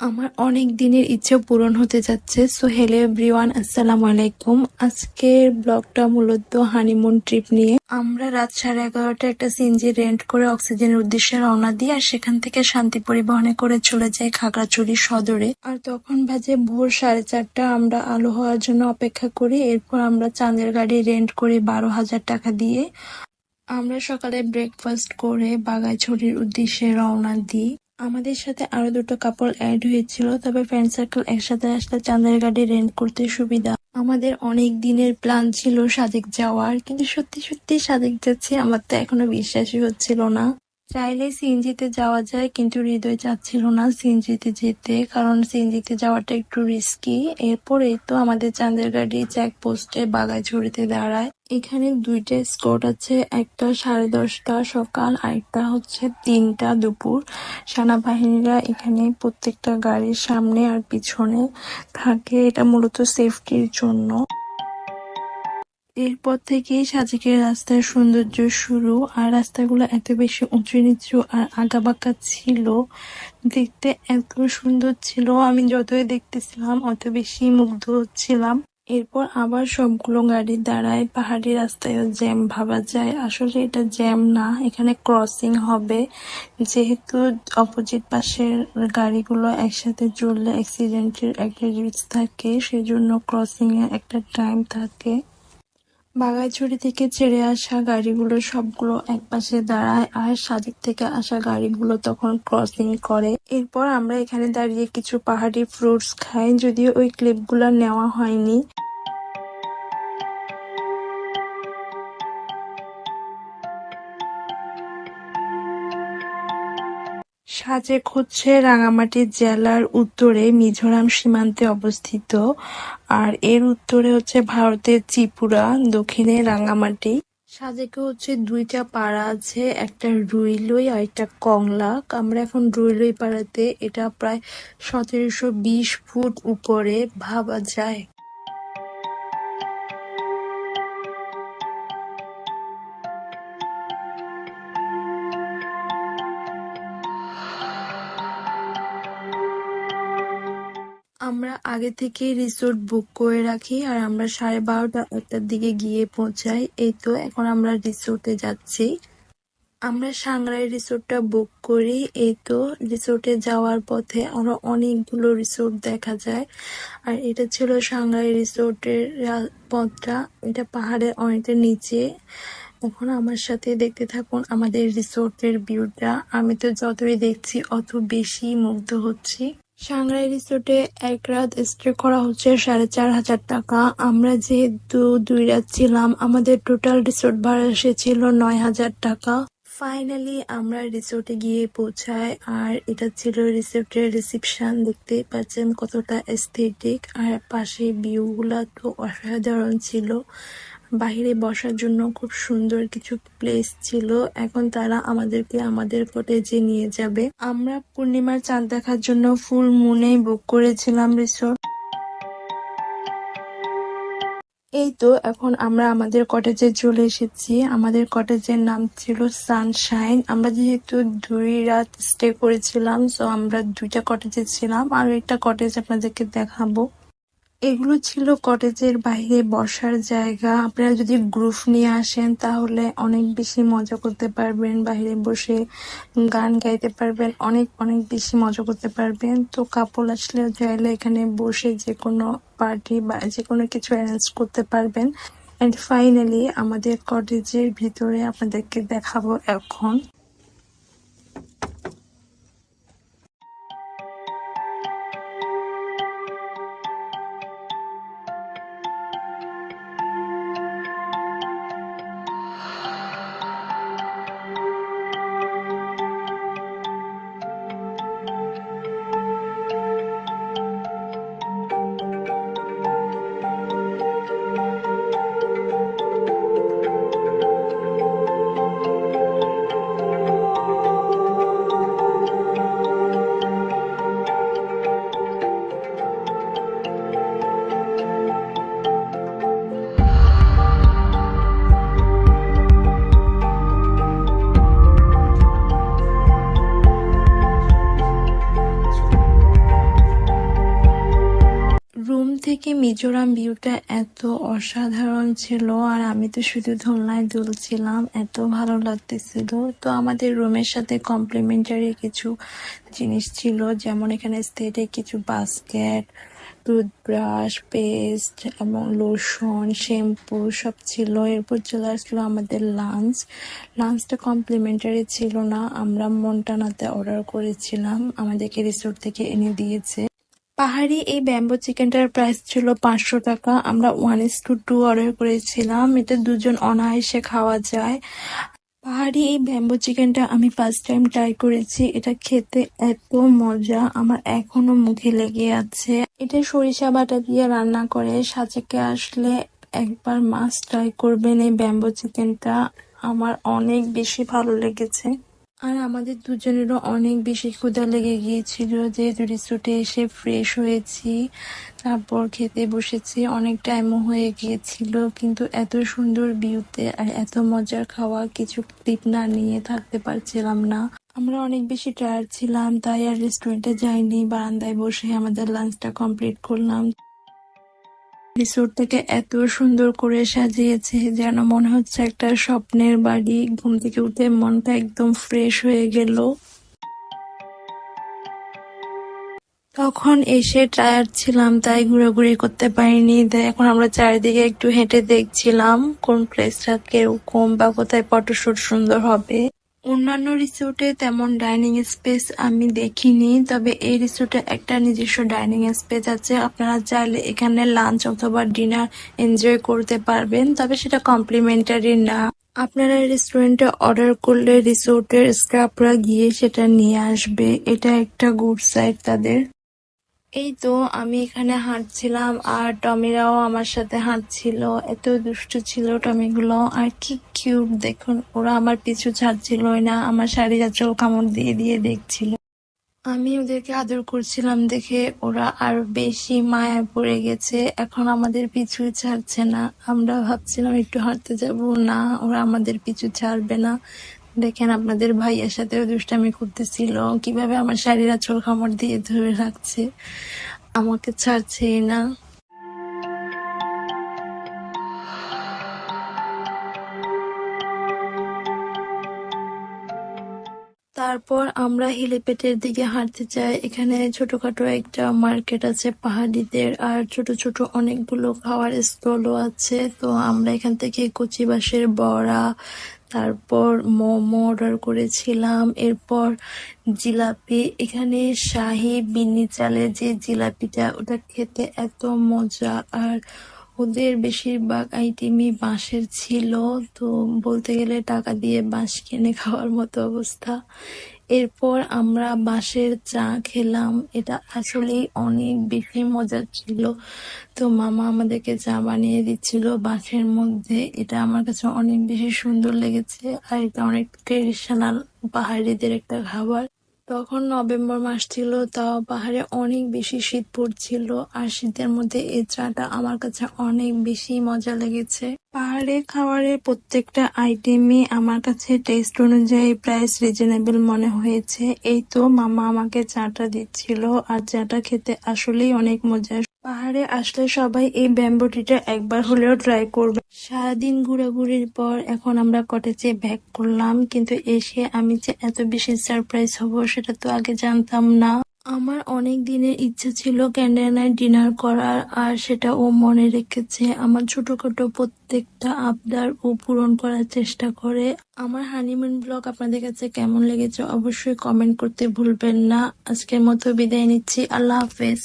আমার অনেক দিনের ইচ্ছে পূরণ হতে যাচ্ছে। সো হ্যালো এভরিওয়ান, আসসালামু আলাইকুম। আজকের ব্লগটা মূলত হানিমুন ট্রিপ নিয়ে। আমরা রাত 11:30 একটা সিএনজি রেন্ট করে অক্সিজেনের উদ্দেশ্যে রওনা দিই, আর সেখান থেকে শান্তি পরিবহনে করে চলে যাই খাগড়াছড়ি সদরে। আর তখন বাজে ভোর 4:30। আমরা আলো হওয়ার জন্য অপেক্ষা করি। এরপর আমরা চাঁদের গাড়ি রেন্ট করি 12,000 টাকা দিয়ে। আমরা সকালে ব্রেকফাস্ট করে বাগাইছড়ির উদ্দেশ্যে রওনা দিই। আমাদের সাথে আরো দুটো কাপল অ্যাড হয়েছিল, তবে ফ্রেন্ড সার্কেল একসাথে আসলে চাঁদের গাড়ি রেন্ট করতে সুবিধা। আমাদের অনেক দিনের প্ল্যান ছিল সাজেক যাওয়ার, কিন্তু সত্যি সত্যি সাজেক যাচ্ছি আমার তো এখনো বিশ্বাসই হচ্ছিল না। চাইলে সিএনজিতে যাওয়া যায়, কিন্তু হৃদয় চাচ্ছিল না সিএনজিতে যেতে, কারণ সিএনজিতে যাওয়াটা একটু রিস্কি। এরপরে তো আমাদের চাঁদের গাড়ি চেকপোস্টে বাগাইছড়িতে দাঁড়ায়। এখানে দুইটা স্পট আছে, একটা 10:30 সকাল আর একটা হচ্ছে 3টা দুপুর। সেনাবাহিনীরা এখানে প্রত্যেকটা গাড়ির সামনে আর পিছনে থাকে, এটা মূলত সেফটির জন্য। এরপর থেকেই সাজেকের রাস্তার সৌন্দর্য শুরু। আর রাস্তাগুলো এত বেশি উঁচু নিচু আর আঁকাবাঁকা ছিল, দেখতে এত সুন্দর ছিল। আমি যতই দেখতেছিলাম অত বেশি মুগ্ধ হচ্ছিলাম। এরপর আবার সবগুলো গাড়ি দাঁড়ায়। পাহাড়ি রাস্তায়ও জ্যাম ভাবা যায়, আসলে এটা জ্যাম না, এখানে ক্রসিং হবে। যেহেতু অপোজিট পাশের গাড়িগুলো একসাথে চললে অ্যাক্সিডেন্টের একটা রিস্ক থাকে, সেজন্য ক্রসিং এ একটা টাইম থাকে। বাগাইছড়ি থেকে ছেড়ে আসা গাড়িগুলো সবগুলো একপাশে দাঁড়ায়, আর সাজেক থেকে আসা গাড়িগুলো তখন ক্রসিং করে। এরপর আমরা এখানে দাঁড়িয়ে কিছু পাহাড়ি ফ্রুটস খাই, যদিও ওই ক্লিপগুলো নেওয়া হয়নি। সাজেক হচ্ছে রাঙামাটি জেলার উত্তরে মিজোরাম সীমান্তে অবস্থিত, আর এর উত্তরে হচ্ছে ভারতের ত্রিপুরা, দক্ষিণে রাঙামাটি। সাজেকে হচ্ছে দুইটা পাড়া আছে, একটা রুইলই আর একটা কংলাক। আমরা এখন রুইলই পাড়াতে, এটা প্রায় 1720 ফুট উপরে ভাবা যায়। আমরা আগে থেকেই রিসোর্ট বুক করে রাখি, আর আমরা 12:30-1টার দিকে গিয়ে পৌঁছাই। এই তো এখন আমরা রিসোর্টে যাচ্ছি। আমরা সাংগ্রাই রিসোর্টটা বুক করি। এই তো রিসোর্টে যাওয়ার পথে আরো অনেকগুলো রিসোর্ট দেখা যায়, আর এটা ছিল সাংগ্রাই রিসোর্টের পথটা। এটা পাহাড়ের অনেকটা নিচে। এখন আমার সাথে দেখতে থাকুন আমাদের রিসোর্টের ভিউটা। আমি তো যতই দেখছি অত বেশি মুগ্ধ হচ্ছি। সাংগ্রাই রিসোর্টে এক রাত স্টে করা হচ্ছে 4,500 টাকা। আমরা যেহেতু 2 রাত ছিলাম, আমাদের টোটাল রিসোর্ট ভাড়া এসেছিল 9,000 টাকা। ফাইনালি আমরা রিসোর্টে গিয়ে পৌঁছাই, আর এটা ছিল রিসোর্টের রিসেপশন। দেখতে পাচ্ছেন কতটা এস্থেটিক, আর পাশে ভিউ গুলা তো অসাধারণ ছিল। বাহিরে বসার জন্য খুব সুন্দর কিছু প্লেস ছিল। এখন তারা আমাদেরকে আমাদের কটেজে নিয়ে যাবে। আমরা পূর্ণিমার চাঁদ দেখার জন্য ফুল মুনেই বুক করেছিলাম রিসোর্ট। এই তো এখন আমরা আমাদের কটেজে চলে এসেছি। আমাদের কটেজের নাম ছিল সানশাইন। আমরা যেহেতু 2 রাত স্টে করেছিলাম, সো আমরা 2টা কটেজে ছিলাম, আর একটা কটেজ আপনাদেরকে দেখাবো। এগুলো ছিল কটেজের বাইরে বসার জায়গা। আপনারা যদি গ্রুপ নিয়ে আসেন তাহলে অনেক বেশি মজা করতে পারবেন, বাইরে বসে গান গাইতে পারবেন, অনেক অনেক বেশি মজা করতে পারবেন। তো কাপল আসলে চাইলে এখানে বসে যে কোনো পার্টি বা যে কোনো কিছু অ্যারেঞ্জ করতে পারবেন। এন্ড ফাইনালি আমাদের কটেজের ভিতরে আপনাদেরকে দেখাবো এখন। থেকে মিজোরাম ভিউটা এত অসাধারণ ছিল, আর আমি তো শুধু দোলনায় দুলছিলাম, এত ভালো লাগতেছিল। তো আমাদের রুমের সাথে কমপ্লিমেন্টারি কিছু জিনিস ছিল, যেমন এখানে স্টেটে কিছু বাস্কেট, টুথব্রাশ, পেস্ট এবং লোশন, শ্যাম্পু সব ছিল। এরপর চলে আসলো আমাদের লাঞ্চটা কমপ্লিমেন্টারি ছিল না, আমরা মন্টানাতে অর্ডার করেছিলাম, আমাদেরকে রিসোর্ট থেকে এনে দিয়েছে। পাহাড়ি এই ব্যাম্বো চিকেনটার প্রাইস ছিল 500 টাকা। আমরা 1:2 অর্ডার করেছিলাম, এটা দুজন অনায়াসে খাওয়া যায়। পাহাড়ি এই ব্যাম্বো চিকেনটা আমি ফার্স্ট টাইম ট্রাই করেছি, এটা খেতে এত মজা, আমার এখনো মুখে লেগে আছে। এটা সরিষা বাটা দিয়ে রান্না করে, সাজেকে আসলে একবার মাস্ট ট্রাই করবেন এই ব্যাম্বো চিকেনটা, আমার অনেক বেশি ভালো লেগেছে। আর আমাদের দুজনেরও অনেক বেশি ক্ষুধা লেগে গিয়েছিল, যেহেতু রিসোর্টে এসে ফ্রেশ হয়েছি, তারপর খেতে বসেছি, অনেক টাইমও হয়ে গিয়েছিল, কিন্তু এত সুন্দর ভিউতে আর এত মজার খাওয়া কিছু ক্লিপ না নিয়ে থাকতে পারছিলাম না। আমরা অনেক বেশি টায়ার্ড ছিলাম, তাই আর রেস্টুরেন্টে যাইনি, বারান্দায় বসে আমাদের লাঞ্চটা কমপ্লিট করলাম। রিসোর্ট থেকে এত সুন্দর করে সাজিয়েছে, যেন মনে হচ্ছে একটা স্বপ্নের বাড়ি। ঘুম থেকে উঠে মনটা একদম ফ্রেশ হয়ে গেল। তখন এসে টায়ার্ড ছিলাম, তাই ঘোরাঘুরি করতে পারিনি, তাই এখন আমরা চারিদিকে একটু হেঁটে দেখছিলাম কোন প্লেসটা কিরকম বা কোথায় ফটোশুট সুন্দর হবে। অন্যান্য রিসোর্টে তেমন ডাইনিং স্পেস আমি দেখিনি, তবে এই রিসোর্টে একটা নিজস্ব ডাইনিং স্পেস আছে, আপনারা চাইলে এখানে লাঞ্চ অথবা ডিনার এনজয় করতে পারবেন, তবে সেটা কমপ্লিমেন্টারি না। আপনারা রেস্টুরেন্টে অর্ডার করলে রিসোর্টের স্টাফরা গিয়ে সেটা নিয়ে আসবে, এটা একটা গুড সাইড তাদের। এই তো আমি এখানে হাঁটছিলাম, আর টমিরাও আমার সাথে হাঁটছিল, এত দুষ্টু ছিল টমিগুলো, আর কি কিউট দেখুন, ওরা আমার পিছু ছাড়ছিলই না, আমার শাড়ি আঁচল কামড় দিয়ে দিয়ে দেখছিল। আমি ওদেরকে আদর করছিলাম দেখে ওরা আরো বেশি মায়ায় পড়ে গেছে, এখন আমাদের পিছু ছাড়ছে না। আমরা ভাবছিলাম একটু হাঁটতে যাব, না ওরা আমাদের পিছু ছাড়বে না। দেখেন আপনাদের ভাইয়ের সাথেও দুষ্টামি করতেছিল, কিভাবে আমার শাড়ির আঁচল কামড় দিয়ে ধরে রাখছে, আমাকে ছাড়ছেই না। তারপর আমরা হেলিপ্যাডের দিকে হাঁটতে যাই, এখানে ছোটখাটো একটা মার্কেট আছে পাহাড়িদের, আর ছোট ছোট অনেকগুলো খাওয়ার স্টলও আছে। তো আমরা এখান থেকে কচি বাঁশের বড়া, তারপর মোমো অর্ডার করেছিলাম, এরপর জিলাপি। এখানে শাহি বিন্নি চালের যে জিলাপিটা, ওটা খেতে এত মজা, আর ওদের বেশিরভাগ আইটেমই বাঁশের ছিল, তো বলতে গেলে টাকা দিয়ে বাঁশ কিনে খাওয়ার মতো অবস্থা। এরপর আমরা বাঁশের চা খেলাম, এটা আসলেই অনেক বেশি মজার ছিল। তো মামা আমাদেরকে চা বানিয়ে দিচ্ছিল বাঁশের মধ্যে, এটা আমার কাছে অনেক বেশি সুন্দর লেগেছে, আর এটা অনেক ট্রেডিশনাল পাহাড়িদের একটা খাবার। তখন নভেম্বর মাস ছিল, তাও পাহাড়ে অনেক বেশি শীত পড়ছিল, আর শীতের মধ্যে এই চাটা আমার কাছে অনেক বেশি মজা লেগেছে। পাহাড়ে খাবারের প্রত্যেকটা আইটেমই আমার কাছে টেস্ট অনুযায়ী প্রাইস রিজনেবল মনে হয়েছে। এই তো মামা আমাকে চাটা দিচ্ছিল, আর চাটা খেতে আসলেই অনেক মজা। পাহাড়ে আসলে সবাই এই ব্যাম্বো টিটা একবার হলেও ট্রাই করবে। সারাদিন ঘোরাঘুরির পর এখন আমরা কটেজে ব্যাক করলাম, কিন্তু এসে আমি যে এত বেশি সারপ্রাইজ হব সেটা তো আগে জানতাম না। আমার অনেক দিনের ইচ্ছা ছিল ক্যান্ডেল নাইট ডিনার করার, আর সেটা ও মনে রেখেছে। আমার ছোটখাটো প্রত্যেকটা আবদার ও পূরণ করার চেষ্টা করে। আমার হানিমুন ব্লগ আপনাদের কাছে কেমন লেগেছে অবশ্যই কমেন্ট করতে ভুলবেন না। আজকের মতো বিদায় নিচ্ছি, আল্লাহ হাফেজ।